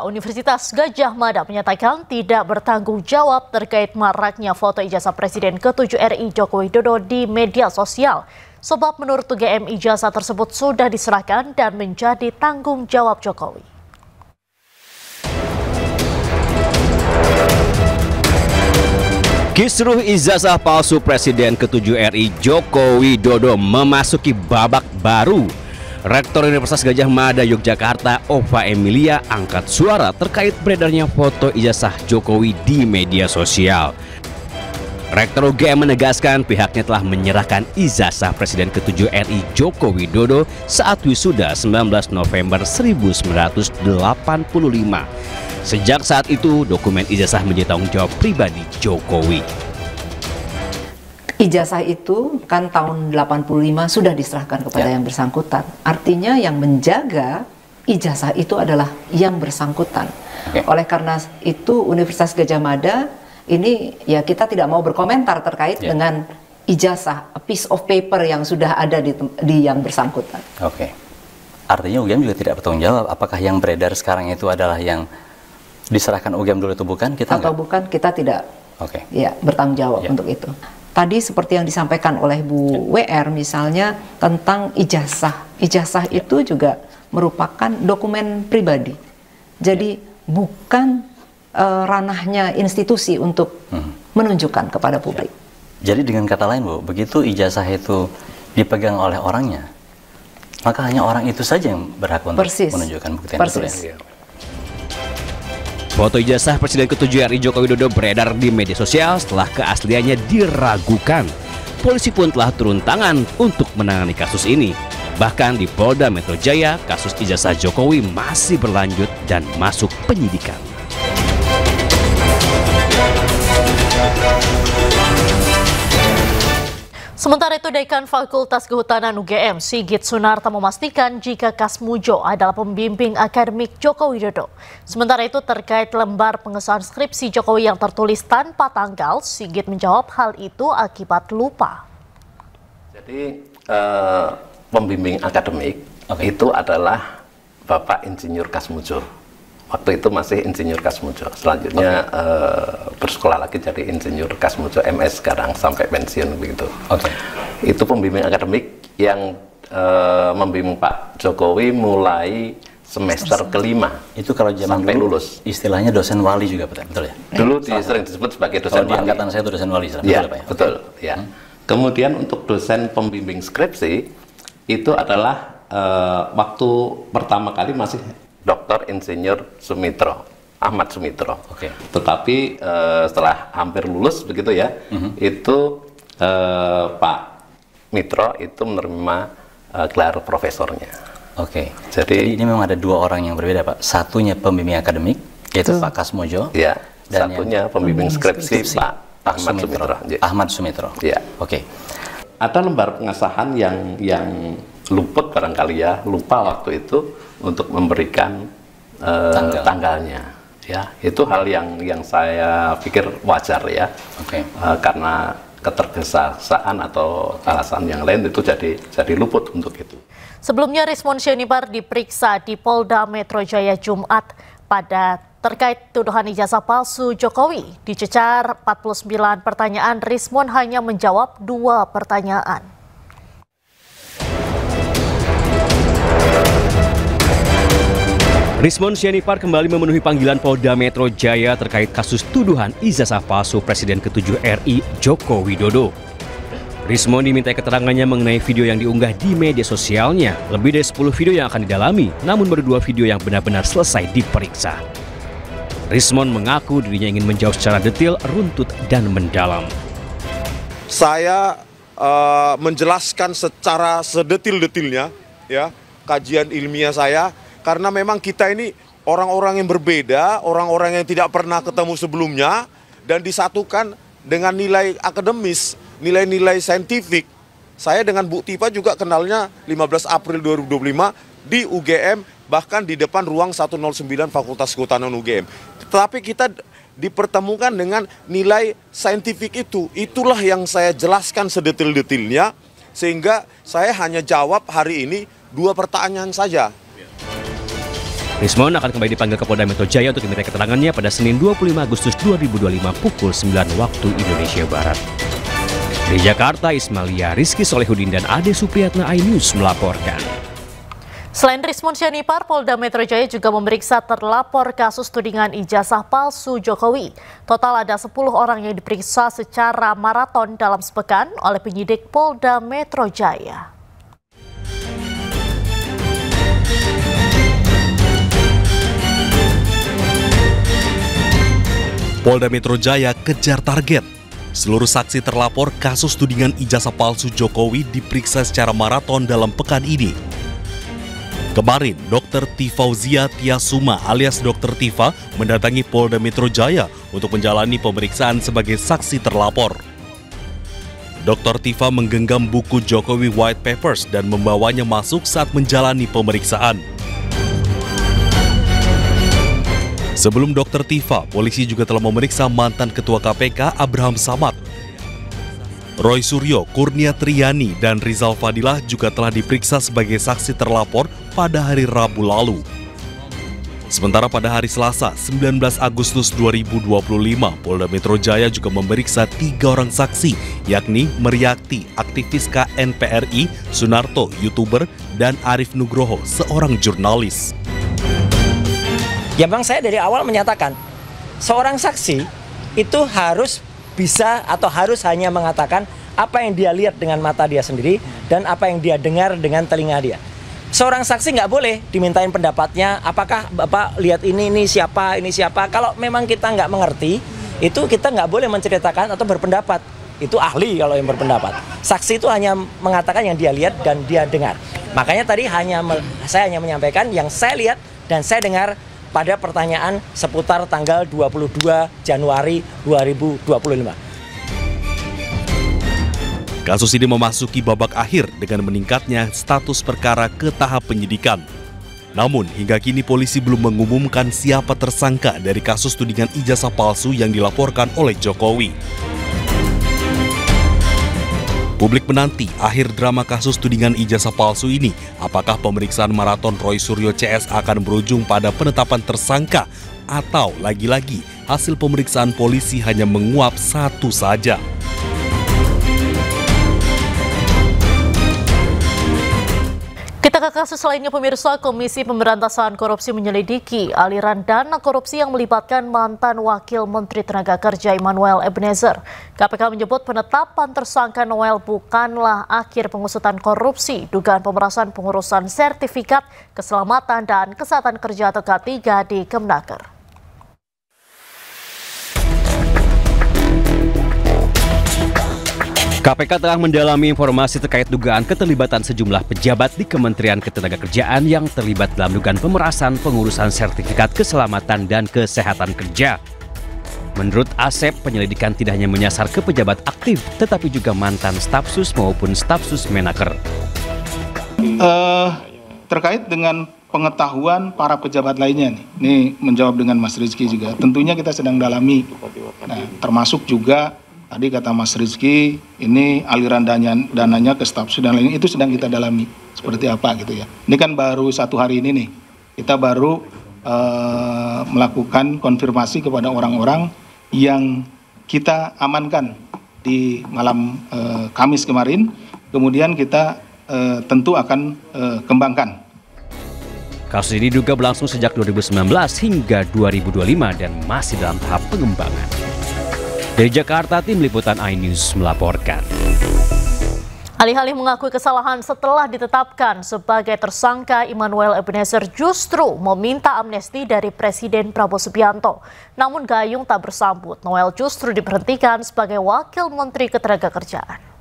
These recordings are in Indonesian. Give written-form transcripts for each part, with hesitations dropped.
Universitas Gadjah Mada menyatakan tidak bertanggung jawab terkait maraknya foto ijazah Presiden ke-7 RI Joko Widodo di media sosial. Sebab menurut UGM ijazah tersebut sudah diserahkan dan menjadi tanggung jawab Jokowi. Kisruh ijazah palsu Presiden ke-7 RI Joko Widodo memasuki babak baru. Rektor Universitas Gadjah Mada Yogyakarta, Ova Emilia, angkat suara terkait beredarnya foto ijazah Jokowi di media sosial. Rektor UGM menegaskan pihaknya telah menyerahkan ijazah Presiden ke-7 RI Joko Widodo saat wisuda 19 November 1985. Sejak saat itu, dokumen ijazah menjadi tanggung jawab pribadi Jokowi. Ijazah itu kan tahun 85 sudah diserahkan kepada yang bersangkutan. Artinya yang menjaga ijazah itu adalah yang bersangkutan. Oleh karena itu Universitas Gadjah Mada ini ya kita tidak mau berkomentar terkait dengan ijazah, a piece of paper yang sudah ada di yang bersangkutan. Artinya UGM juga tidak bertanggung jawab apakah yang beredar sekarang itu adalah yang diserahkan UGM dulu itu bukan? Bukan, kita tidak bertanggung jawab untuk itu. Tadi seperti yang disampaikan oleh Bu WR misalnya tentang ijazah. Ijazah itu juga merupakan dokumen pribadi. Jadi bukan ranahnya institusi untuk menunjukkan kepada publik. Jadi dengan kata lain Bu, begitu ijazah itu dipegang oleh orangnya, maka hanya orang itu saja yang berhak untuk menunjukkan bukti yang betul ya? Foto ijazah Presiden ke-7 RI Joko Widodo beredar di media sosial setelah keasliannya diragukan. Polisi pun telah turun tangan untuk menangani kasus ini. Bahkan di Polda Metro Jaya, kasus ijazah Jokowi masih berlanjut dan masuk penyidikan. Sementara itu, Dekan Fakultas Kehutanan UGM, Sigit Sunarta memastikan jika Kasmujo adalah pembimbing akademik Joko Widodo. Sementara itu, terkait lembar pengesahan skripsi Jokowi yang tertulis tanpa tanggal, Sigit menjawab hal itu akibat lupa. Jadi, pembimbing akademik itu adalah Bapak Insinyur Kasmujo. Waktu itu masih Insinyur Kasmujo. Selanjutnya bersekolah lagi jadi Insinyur Kasmujo MS sekarang sampai pensiun begitu. Itu pembimbing akademik yang membimbing Pak Jokowi mulai semester kelima. Itu kalau zaman sampai dulu, lulus. Istilahnya dosen wali juga betul ya? Dulu sering disebut sebagai dosen wali. Di angkatan saya itu dosen wali. Ya, betul ya. Kemudian untuk dosen pembimbing skripsi itu adalah waktu pertama kali masih Dr. Insinyur Sumitro, Ahmad Sumitro. Tetapi setelah hampir lulus begitu ya, itu Pak Mitro itu menerima gelar profesornya. Jadi ini memang ada dua orang yang berbeda Pak. Satunya pembimbing akademik, yaitu Pak Kasmujo. Ya, dan satunya pembimbing skripsi Pak Ahmad Sumitro. Ahmad Sumitro. Ya. Ada lembar pengesahan yang luput barangkali ya, lupa waktu itu untuk memberikan tanggalnya. Ya, itu hal yang saya pikir wajar ya. Karena ketergesa-gesaan atau alasan yang lain itu jadi luput untuk itu. Sebelumnya Rismon Syahnibar diperiksa di Polda Metro Jaya Jumat pada terkait tuduhan ijazah palsu Jokowi. Dicecar 49 pertanyaan, Rismon hanya menjawab 2 pertanyaan. Rismon Syahnibar kembali memenuhi panggilan Polda Metro Jaya terkait kasus tuduhan ijazah palsu Presiden ke-7 RI Joko Widodo. Rismon dimintai keterangannya mengenai video yang diunggah di media sosialnya. Lebih dari 10 video yang akan didalami, namun baru 2 video yang benar-benar selesai diperiksa. Rismon mengaku dirinya ingin menjawab secara detail, runtut, dan mendalam. Saya menjelaskan secara sedetil-detilnya ya kajian ilmiah saya. Karena memang kita ini orang-orang yang berbeda, orang-orang yang tidak pernah ketemu sebelumnya, dan disatukan dengan nilai akademis, nilai-nilai saintifik. Saya dengan Bu Tifa juga kenalnya 15 April 2025 di UGM, bahkan di depan ruang 109 Fakultas Kehutanan UGM. Tetapi kita dipertemukan dengan nilai saintifik itu. Itulah yang saya jelaskan sedetil-detilnya, sehingga saya hanya jawab hari ini 2 pertanyaan saja. Rismon akan kembali dipanggil ke Polda Metro Jaya untuk diminta keterangannya pada Senin 25 Agustus 2025 pukul 9 waktu Indonesia Barat. Di Jakarta, Ismailia, Rizky Solehudin dan Ade Supriyatna iNews melaporkan. Selain Rismon Sianipar, Polda Metro Jaya juga memeriksa terlapor kasus tudingan ijazah palsu Jokowi. Total ada 10 orang yang diperiksa secara maraton dalam sepekan oleh penyidik Polda Metro Jaya. Polda Metro Jaya kejar target. Seluruh saksi terlapor kasus tudingan ijazah palsu Jokowi diperiksa secara maraton dalam pekan ini. Kemarin, Dr. Tifauzia Tiasuma alias Dr. Tifa mendatangi Polda Metro Jaya untuk menjalani pemeriksaan sebagai saksi terlapor. Dr. Tifa menggenggam buku Jokowi White Papers dan membawanya masuk saat menjalani pemeriksaan. Sebelum Dr. Tifa, polisi juga telah memeriksa mantan Ketua KPK Abraham Samad. Roy Suryo, Kurnia Triani, dan Rizal Fadilah juga telah diperiksa sebagai saksi terlapor pada hari Rabu lalu. Sementara pada hari Selasa, 19 Agustus 2025, Polda Metro Jaya juga memeriksa 3 orang saksi, yakni Meriakti, aktivis KNPRI, Sunarto, YouTuber, dan Arif Nugroho, seorang jurnalis. Ya bang, saya dari awal menyatakan, seorang saksi itu harus bisa atau harus hanya mengatakan apa yang dia lihat dengan mata dia sendiri dan apa yang dia dengar dengan telinga dia. Seorang saksi nggak boleh dimintain pendapatnya, apakah Bapak lihat ini siapa. Kalau memang kita nggak mengerti, itu kita nggak boleh menceritakan atau berpendapat. Itu ahli kalau yang berpendapat. Saksi itu hanya mengatakan yang dia lihat dan dia dengar. Makanya tadi saya hanya menyampaikan yang saya lihat dan saya dengar pada pertanyaan seputar tanggal 22 Januari 2025. Kasus ini memasuki babak akhir dengan meningkatnya status perkara ke tahap penyidikan. Namun, hingga kini polisi belum mengumumkan siapa tersangka dari kasus tudingan ijazah palsu yang dilaporkan oleh Jokowi. Publik menanti akhir drama kasus tudingan ijazah palsu ini. Apakah pemeriksaan maraton Roy Suryo CS akan berujung pada penetapan tersangka? Atau lagi-lagi hasil pemeriksaan polisi hanya menguap satu saja? Kita ke kasus lainnya pemirsa, Komisi Pemberantasan Korupsi menyelidiki aliran dana korupsi yang melibatkan mantan Wakil Menteri Tenaga Kerja Immanuel Ebenezer. KPK menyebut penetapan tersangka Noel bukanlah akhir pengusutan korupsi, dugaan pemerasan pengurusan sertifikat keselamatan dan kesehatan kerja atau K3 di Kemnaker. KPK telah mendalami informasi terkait dugaan keterlibatan sejumlah pejabat di Kementerian Ketenagakerjaan yang terlibat dalam dugaan pemerasan pengurusan sertifikat keselamatan dan kesehatan kerja. Menurut Asep, penyelidikan tidak hanya menyasar ke pejabat aktif, tetapi juga mantan stafsus maupun stafsus Menaker. Terkait dengan pengetahuan para pejabat lainnya ini menjawab dengan Mas Rizky juga. Tentunya kita sedang dalami. Nah, termasuk juga tadi kata Mas Rizky, ini aliran dananya ke stafsus dan lain itu sedang kita dalami seperti apa gitu ya. Ini kan baru 1 hari ini nih, kita baru melakukan konfirmasi kepada orang-orang yang kita amankan di malam Kamis kemarin. Kemudian kita tentu akan kembangkan. Kasus ini juga berlangsung sejak 2019 hingga 2025 dan masih dalam tahap pengembangan. Dari Jakarta, tim liputan iNews melaporkan. Alih-alih mengakui kesalahan setelah ditetapkan sebagai tersangka, Immanuel Ebenezer justru meminta amnesti dari Presiden Prabowo Subianto. Namun gayung tak bersambut, Noel justru diberhentikan sebagai Wakil Menteri Ketenagakerjaan.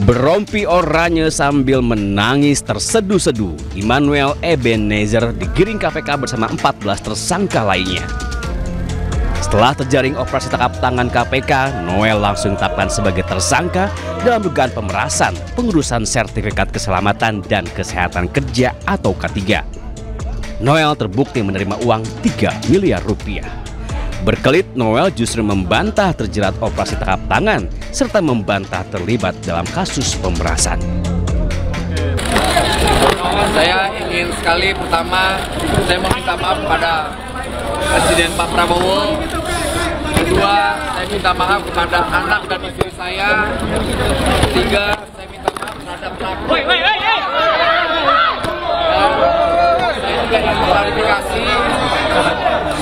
Berompi oranye sambil menangis terseduh-seduh, Immanuel Ebenezer digiring KPK bersama 14 tersangka lainnya. Setelah terjaring operasi tangkap tangan KPK, Noel langsung ditetapkan sebagai tersangka dalam dugaan pemerasan pengurusan sertifikat keselamatan dan kesehatan kerja atau K3. Noel terbukti menerima uang 3 miliar rupiah. Berkelit, Noel justru membantah terjerat operasi tangkap tangan serta membantah terlibat dalam kasus pemerasan. Saya ingin sekali, pertama saya meminta maaf kepada Presiden Pak Prabowo. Kedua, saya minta maaf kepada anak dan istri saya. Ketiga, saya minta maaf terhadap pelaku. Saya juga ingin klarifikasi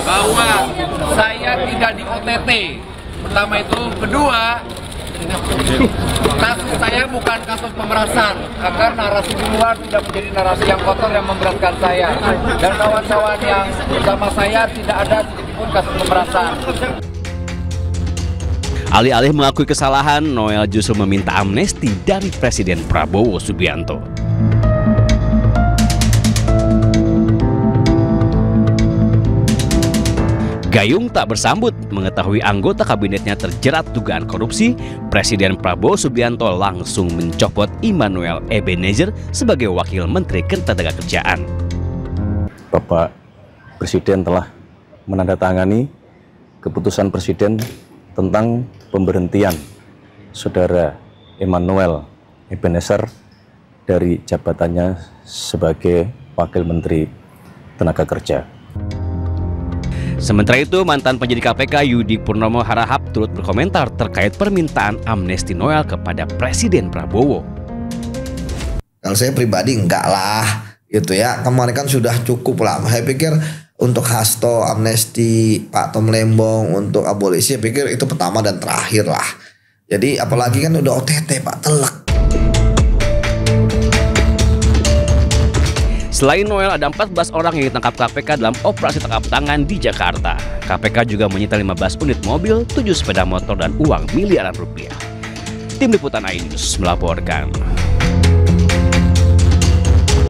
bahwa saya tidak di OTT. Pertama itu. Kedua, kasus saya bukan kasus pemerasan, agar narasi di luar tidak menjadi narasi yang kotor yang memberatkan saya. Dan kawan-kawan yang bersama saya tidak ada sedikitpun kasus pemerasan. Alih-alih mengakui kesalahan, Noel justru meminta amnesti dari Presiden Prabowo Subianto. Gayung tak bersambut mengetahui anggota kabinetnya terjerat dugaan korupsi. Presiden Prabowo Subianto langsung mencopot Immanuel Ebenezer sebagai Wakil Menteri Ketenagakerjaan. Bapak Presiden telah menandatangani keputusan Presiden tentang pemberhentian Saudara Immanuel Ebenezer dari jabatannya sebagai Wakil Menteri Tenaga Kerja. Sementara itu, mantan penyidik KPK Yudi Purnomo Harahap turut berkomentar terkait permintaan amnesti Noel kepada Presiden Prabowo. Kalau saya pribadi enggak lah, gitu ya. Kemarin kan sudah cukup lah. Saya pikir untuk Hasto, amnesti, Pak Tom Lembong, untuk abolisi, saya pikir itu pertama dan terakhir lah. Jadi apalagi kan udah OTT Pak, telak. Selain Noel, ada 14 orang yang ditangkap KPK dalam operasi tangkap tangan di Jakarta. KPK juga menyita 15 unit mobil, 7 sepeda motor, dan uang miliaran rupiah. Tim Liputan iNews melaporkan.